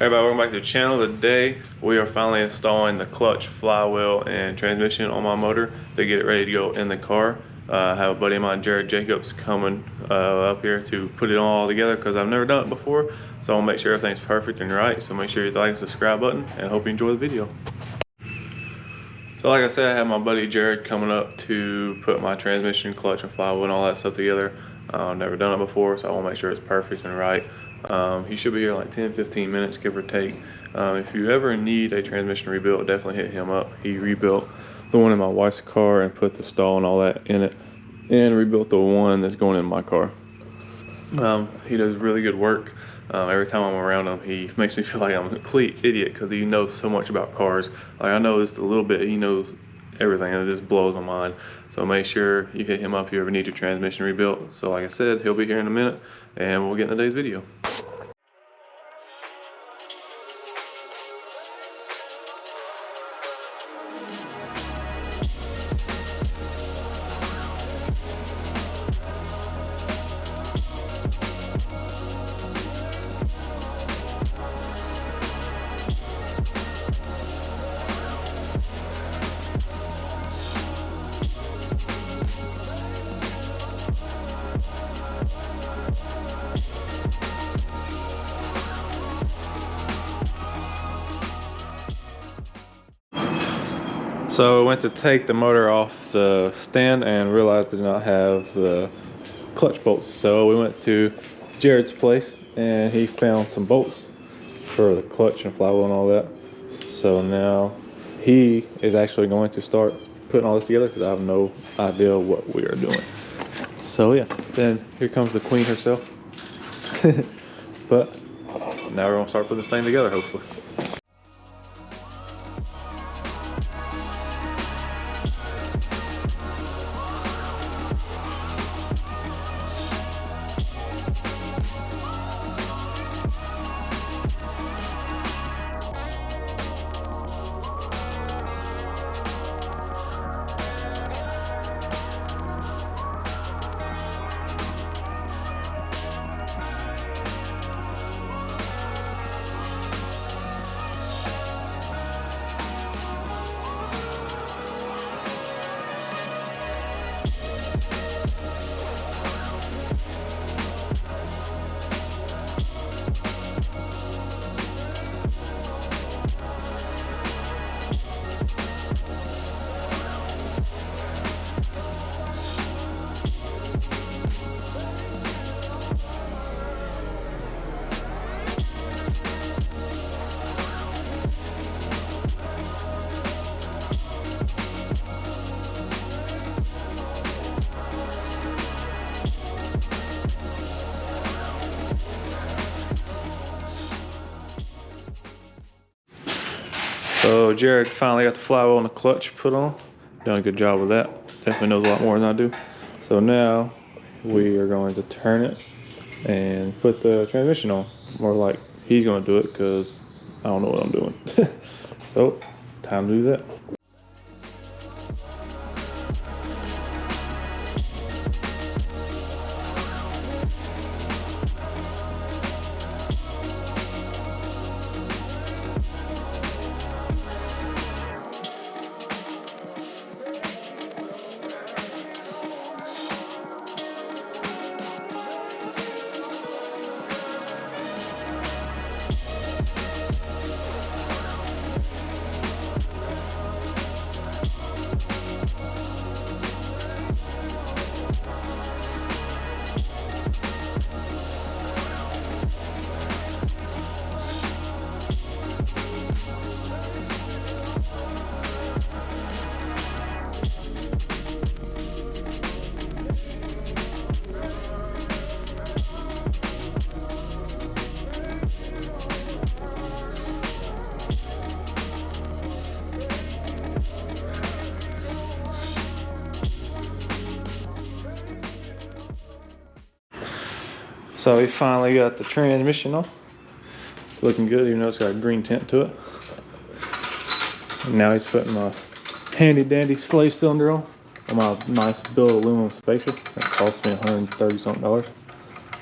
Everybody, welcome back to the channel. Today we are finally installing the clutch, flywheel, and transmission on my motor to get it ready to go in the car. I have a buddy of mine, Jared Jacobs, coming up here to put it all together because I've never done it before. So I want to make sure everything's perfect and right. So make sure you like and subscribe button, and I hope you enjoy the video. So like I said, I have my buddy Jared coming up to put my transmission, clutch, and flywheel and all that stuff together. I've never done it before, so I want to make sure it's perfect and right. He should be here like 10-15 minutes, give or take. If you ever need a transmission rebuilt, definitely hit him up. He rebuilt the one in my wife's car and put the stall and all that in it, and rebuilt the one that's going in my car. He does really good work. Every time I'm around him, he makes me feel like I'm a complete idiot because he knows so much about cars. Like, I know just a little bit, he knows everything, and it just blows my mind. So make sure you hit him up if you ever need your transmission rebuilt. So like I said, he'll be here in a minute, and we'll get in today's video. So I went to take the motor off the stand and realized I did not have the clutch bolts. So we went to Jared's place and he found some bolts for the clutch and flywheel and all that. So now he is actually going to start putting all this together because I have no idea what we are doing. So yeah, then here comes the queen herself. But now we're gonna start putting this thing together, hopefully. So Jared finally got the flywheel and the clutch put on. Done a good job with that. Definitely knows a lot more than I do. So now we are going to turn it and put the transmission on. More like he's going to do it because I don't know what I'm doing. So time to do that. So we finally got the transmission on. Looking good, even though it's got a green tint to it. And now he's putting my handy dandy slave cylinder on my nice billet aluminum spacer. That cost me $130 something.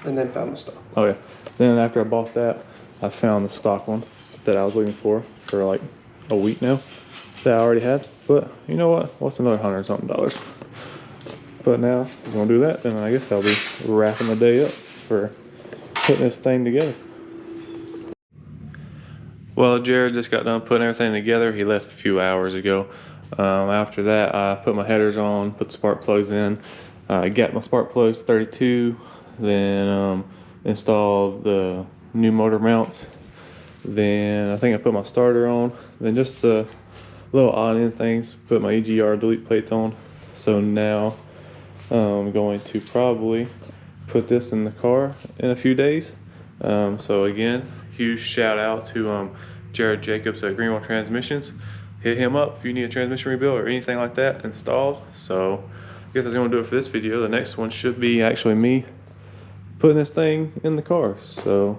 And then found the stuff. Oh yeah. Then after I bought that, I found the stock one that I was looking for like a week now that I already had. But you know what? What's another $100 something? But now we're gonna do that, then I guess I'll be wrapping the day up for putting this thing together. Well, Jared just got done putting everything together. He left a few hours ago. After that, I put my headers on, put the spark plugs in. I got my spark plugs 32, then installed the new motor mounts. Then I think I put my starter on. Then just the little odd-end things, put my EGR delete plates on. So now I'm going to probably put this in the car in a few days. So again, huge shout out to Jared Jacobs at Greenville Transmissions. Hit him up if you need a transmission rebuild or anything like that installed. So I guess that's gonna do it for this video. The next one should be actually me putting this thing in the car. So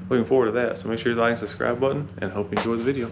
looking forward to that. So make sure you like and subscribe button, and hope you enjoy the video.